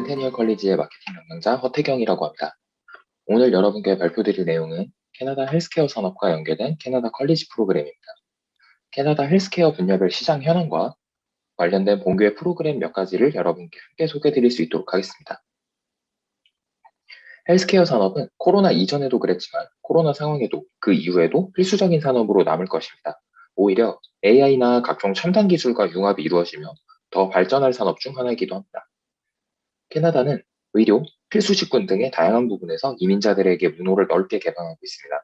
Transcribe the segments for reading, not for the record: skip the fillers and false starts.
센테니얼 컬리지의 마케팅 담당자 허태경이라고 합니다. 오늘 여러분께 발표드릴 내용은 캐나다 헬스케어 산업과 연계된 캐나다 컬리지 프로그램입니다. 캐나다 헬스케어 분야별 시장 현황과 관련된 본교의 프로그램 몇 가지를 여러분께 함께 소개드릴 수 있도록 하겠습니다. 헬스케어 산업은 코로나 이전에도 그랬지만 코로나 상황에도 그 이후에도 필수적인 산업으로 남을 것입니다. 오히려 AI나 각종 첨단 기술과 융합이 이루어지며 더 발전할 산업 중 하나이기도 합니다. 캐나다는 의료, 필수식군 등의 다양한 부분에서 이민자들에게 문호를 넓게 개방하고 있습니다.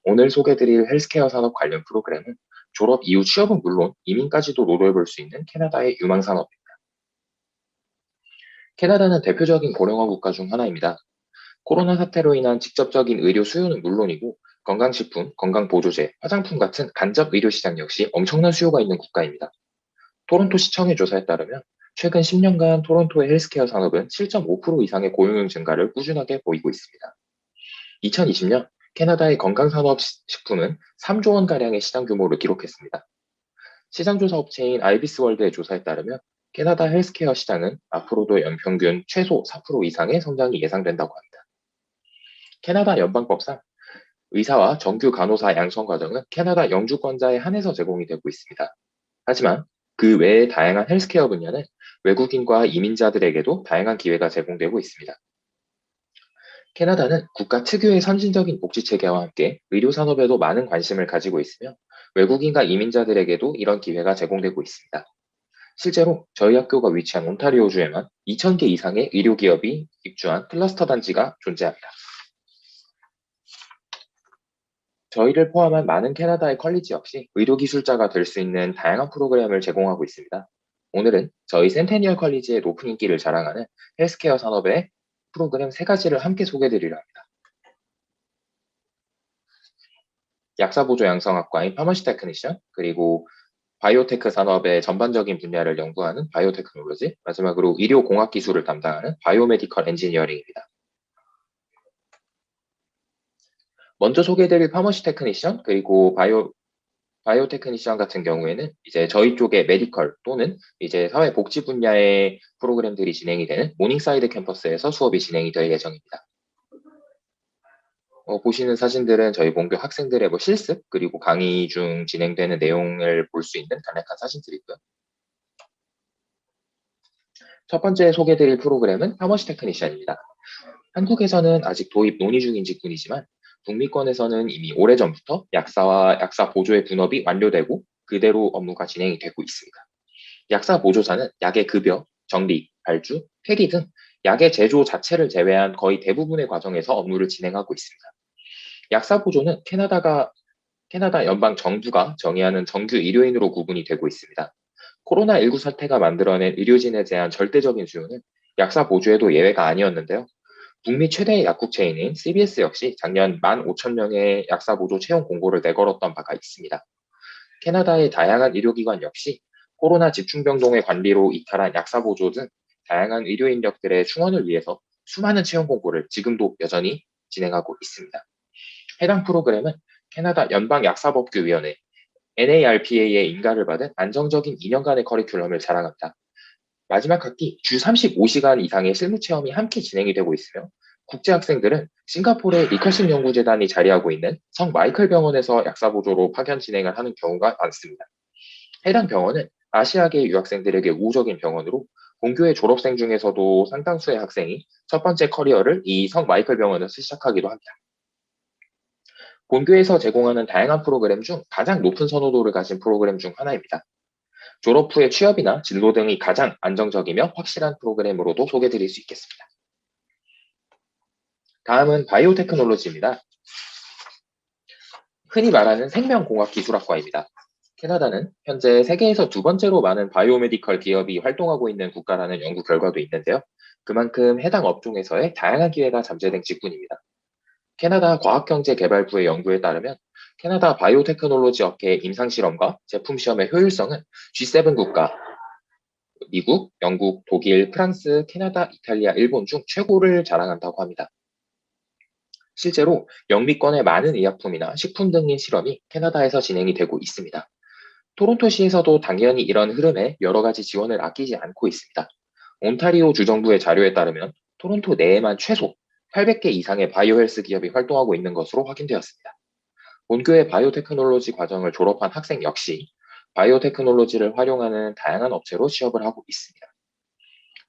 오늘 소개드릴 헬스케어 산업 관련 프로그램은 졸업 이후 취업은 물론 이민까지도 노려볼 수 있는 캐나다의 유망 산업입니다. 캐나다는 대표적인 고령화 국가 중 하나입니다. 코로나 사태로 인한 직접적인 의료 수요는 물론이고 건강식품, 건강보조제, 화장품 같은 간접 의료 시장 역시 엄청난 수요가 있는 국가입니다. 토론토 시청의 조사에 따르면 최근 10년간 토론토의 헬스케어 산업은 7.5% 이상의 고용量증가를 꾸준하게 보이고 있습니다. 2020년 캐나다의 건강산업식품은 3조 원가량의 시장 규모를 기록했습니다. 시장조사 업체인 아이비스월드의 조사에 따르면 캐나다 헬스케어 시장은 앞으로도 연평균 최소 4% 이상의 성장이 예상된다고 합니다. 캐나다 연방법상 의사와 정규 간호사 양성 과정은 캐나다 영주권자에 한해서 제공이 되고 있습니다. 하지만 그 외의 다양한 헬스케어 분야는 외국인과 이민자들에게도 다양한 기회가 제공되고 있습니다. 캐나다는 국가 특유의 선진적인 복지 체계와 함께 의료 산업에도 많은 관심을 가지고 있으며 외국인과 이민자들에게도 이런 기회가 제공되고 있습니다. 실제로 저희 학교가 위치한 온타리오주에만 2,000개 이상의 의료 기업이 입주한 클러스터 단지가 존재합니다. 저희를 포함한 많은 캐나다의 컬리지 역시 의료기술자가 될 수 있는 다양한 프로그램을 제공하고 있습니다. 오늘은 저희 센테니얼 컬리지의 높은 인기를 자랑하는 헬스케어 산업의 프로그램 3가지를 함께 소개드리려 합니다. 약사보조 양성학과인 파머시 테크니션, 그리고 바이오테크 산업의 전반적인 분야를 연구하는 바이오테크놀로지, 마지막으로 의료공학 기술을 담당하는 바이오메디컬 엔지니어링입니다. 먼저 소개해드릴 파머시 테크니션, 그리고 바이오 테크니션 같은 경우에는 이제 저희 쪽의 메디컬 또는 이제 사회복지 분야의 프로그램들이 진행이 되는 모닝사이드 캠퍼스에서 수업이 진행이 될 예정입니다. 보시는 사진들은 저희 본교 학생들의 실습 그리고 강의 중 진행되는 내용을 볼 수 있는 간략한 사진들이고요. 첫 번째 소개드릴 프로그램은 파머시 테크니션입니다. 한국에서는 아직 도입 논의 중인 직군이지만 북미권에서는 이미 오래전부터 약사와 약사 보조의 분업이 완료되고 그대로 업무가 진행이 되고 있습니다. 약사 보조사는 약의 급여, 정리, 발주, 폐기 등 약의 제조 자체를 제외한 거의 대부분의 과정에서 업무를 진행하고 있습니다. 약사 보조는 캐나다 연방 정부가 정의하는 정규 의료인으로 구분이 되고 있습니다. 코로나19 사태가 만들어낸 의료진에 대한 절대적인 수요는 약사 보조에도 예외가 아니었는데요. 북미 최대의 약국 체인인 CVS 역시 작년 15,000명의 약사 보조 채용 공고를 내걸었던 바가 있습니다. 캐나다의 다양한 의료기관 역시 코로나 집중병동의 관리로 이탈한 약사 보조 등 다양한 의료 인력들의 충원을 위해서 수많은 채용 공고를 지금도 여전히 진행하고 있습니다. 해당 프로그램은 캐나다 연방약사법규위원회 NARPA의 인가를 받은 안정적인 2년간의 커리큘럼을 자랑합니다. 마지막 학기 주 35시간 이상의 실무 체험이 함께 진행이 되고 있으며 국제 학생들은 싱가포르의 리커싱 연구재단이 자리하고 있는 성 마이클 병원에서 약사 보조로 파견 진행을 하는 경우가 많습니다. 해당 병원은 아시아계 유학생들에게 우호적인 병원으로 본교의 졸업생 중에서도 상당수의 학생이 첫 번째 커리어를 이 성 마이클 병원에서 시작하기도 합니다. 본교에서 제공하는 다양한 프로그램 중 가장 높은 선호도를 가진 프로그램 중 하나입니다. 졸업 후의 취업이나 진로 등이 가장 안정적이며 확실한 프로그램으로도 소개드릴 수 있겠습니다. 다음은 바이오테크놀로지입니다. 흔히 말하는 생명공학기술학과입니다. 캐나다는 현재 세계에서 두 번째로 많은 바이오메디컬 기업이 활동하고 있는 국가라는 연구 결과도 있는데요. 그만큼 해당 업종에서의 다양한 기회가 잠재된 직군입니다. 캐나다 과학경제개발부의 연구에 따르면 캐나다 바이오테크놀로지 업계의 임상실험과 제품시험의 효율성은 G7 국가, 미국, 영국, 독일, 프랑스, 캐나다, 이탈리아, 일본 중 최고를 자랑한다고 합니다. 실제로 영미권의 많은 의약품이나 식품 등의 실험이 캐나다에서 진행이 되고 있습니다. 토론토시에서도 당연히 이런 흐름에 여러 가지 지원을 아끼지 않고 있습니다. 온타리오 주정부의 자료에 따르면 토론토 내에만 최소 800개 이상의 바이오 헬스 기업이 활동하고 있는 것으로 확인되었습니다. 본교의 바이오테크놀로지 과정을 졸업한 학생 역시 바이오테크놀로지를 활용하는 다양한 업체로 취업을 하고 있습니다.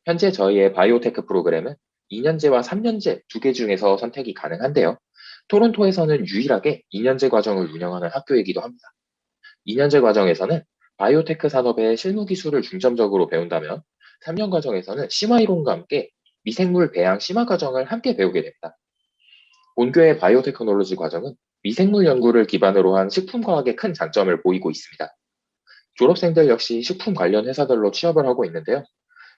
현재 저희의 바이오테크 프로그램은 2년제와 3년제 두 개 중에서 선택이 가능한데요. 토론토에서는 유일하게 2년제 과정을 운영하는 학교이기도 합니다. 2년제 과정에서는 바이오테크 산업의 실무 기술을 중점적으로 배운다면 3년 과정에서는 심화 이론과 함께 미생물 배양 심화 과정을 함께 배우게 됩니다. 본교의 바이오테크놀로지 과정은 미생물 연구를 기반으로 한 식품과학의 큰 장점을 보이고 있습니다. 졸업생들 역시 식품 관련 회사들로 취업을 하고 있는데요.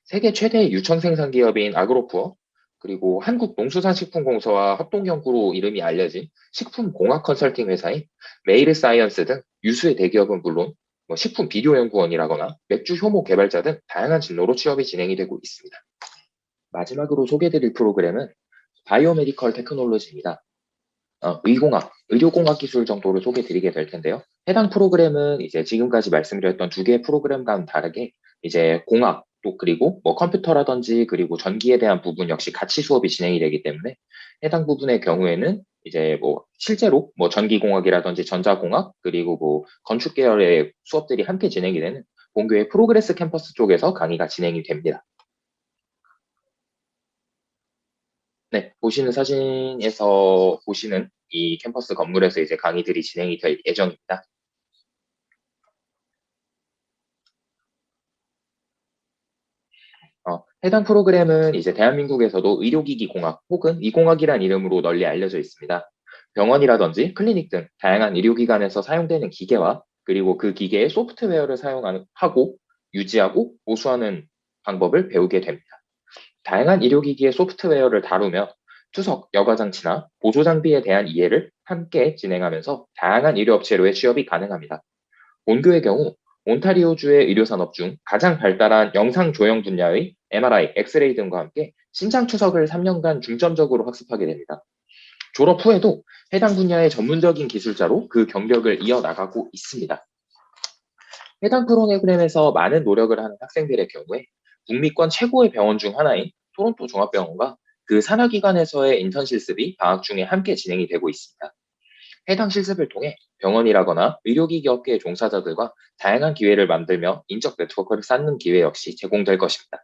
세계 최대의 유청 생산 기업인 아그로푸어, 그리고 한국농수산식품공사와 합동연구로 이름이 알려진 식품공학 컨설팅 회사인 메이르 사이언스 등 유수의 대기업은 물론 식품 비료연구원이라거나 맥주 효모 개발자 등 다양한 진로로 취업이 진행이 되고 있습니다. 마지막으로 소개드릴 프로그램은 바이오메디컬 테크놀로지입니다. 의공학, 의료공학 기술 정도를 소개드리게 될 텐데요. 해당 프로그램은 이제 지금까지 말씀드렸던 두 개의 프로그램과는 다르게 이제 공학, 또 그리고 컴퓨터라든지 그리고 전기에 대한 부분 역시 같이 수업이 진행이 되기 때문에 해당 부분의 경우에는 이제 실제로 전기공학이라든지 전자공학 그리고 건축 계열의 수업들이 함께 진행이 되는 본교의 프로그레스 캠퍼스 쪽에서 강의가 진행이 됩니다. 네, 보시는 사진에서 보시는 이 캠퍼스 건물에서 이제 강의들이 진행이 될 예정입니다. 해당 프로그램은 이제 대한민국에서도 의료기기 공학 혹은 이공학이란 이름으로 널리 알려져 있습니다. 병원이라든지 클리닉 등 다양한 의료기관에서 사용되는 기계와 그리고 그 기계의 소프트웨어를 사용하고 유지하고 보수하는 방법을 배우게 됩니다. 다양한 의료기기의 소프트웨어를 다루며 투석, 여과장치나 보조장비에 대한 이해를 함께 진행하면서 다양한 의료업체로의 취업이 가능합니다. 본교의 경우 온타리오주의 의료산업 중 가장 발달한 영상 조형 분야의 MRI, 엑스레이 등과 함께 신장 투석을 3년간 중점적으로 학습하게 됩니다. 졸업 후에도 해당 분야의 전문적인 기술자로 그 경력을 이어나가고 있습니다. 해당 프로그램에서 많은 노력을 하는 학생들의 경우에 북미권 최고의 병원 중 하나인 토론토 종합병원과 그 산하기관에서의 인턴 실습이 방학 중에 함께 진행이 되고 있습니다. 해당 실습을 통해 병원이라거나 의료기기 업계의 종사자들과 다양한 기회를 만들며 인적 네트워크를 쌓는 기회 역시 제공될 것입니다.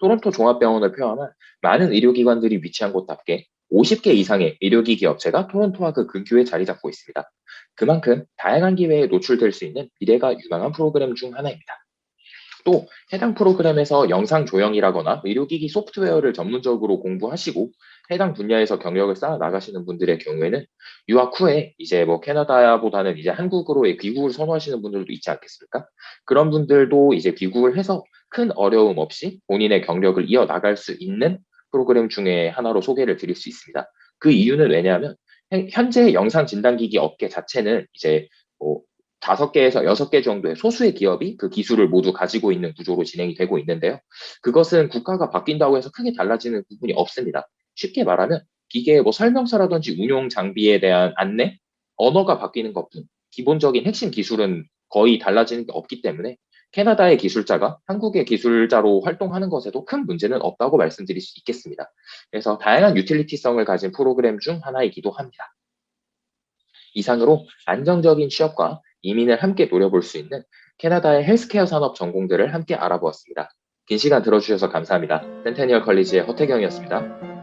토론토 종합병원을 포함한 많은 의료기관들이 위치한 곳답게 50개 이상의 의료기기 업체가 토론토와 그 근교에 자리 잡고 있습니다. 그만큼 다양한 기회에 노출될 수 있는 미래가 유망한 프로그램 중 하나입니다. 또 해당 프로그램에서 영상 조형이라거나 의료기기 소프트웨어를 전문적으로 공부하시고 해당 분야에서 경력을 쌓아 나가시는 분들의 경우에는 유학 후에 이제 캐나다보다는 이제 한국으로의 귀국을 선호하시는 분들도 있지 않겠습니까? 그런 분들도 이제 귀국을 해서 큰 어려움 없이 본인의 경력을 이어 나갈 수 있는 프로그램 중에 하나로 소개를 드릴 수 있습니다. 그 이유는 왜냐하면 현재 영상 진단기기 업계 자체는 이제 뭐 5개에서 6개 정도의 소수의 기업이 그 기술을 모두 가지고 있는 구조로 진행이 되고 있는데요. 그것은 국가가 바뀐다고 해서 크게 달라지는 부분이 없습니다. 쉽게 말하면 기계의 설명서라든지 운용 장비에 대한 안내, 언어가 바뀌는 것뿐 기본적인 핵심 기술은 거의 달라지는 게 없기 때문에 캐나다의 기술자가 한국의 기술자로 활동하는 것에도 큰 문제는 없다고 말씀드릴 수 있겠습니다. 그래서 다양한 유틸리티성을 가진 프로그램 중 하나이기도 합니다. 이상으로 안정적인 취업과 이민을 함께 노려볼 수 있는 캐나다의 헬스케어 산업 전공들을 함께 알아보았습니다. 긴 시간 들어주셔서 감사합니다. 센테니얼 컬리지의 허태경이었습니다.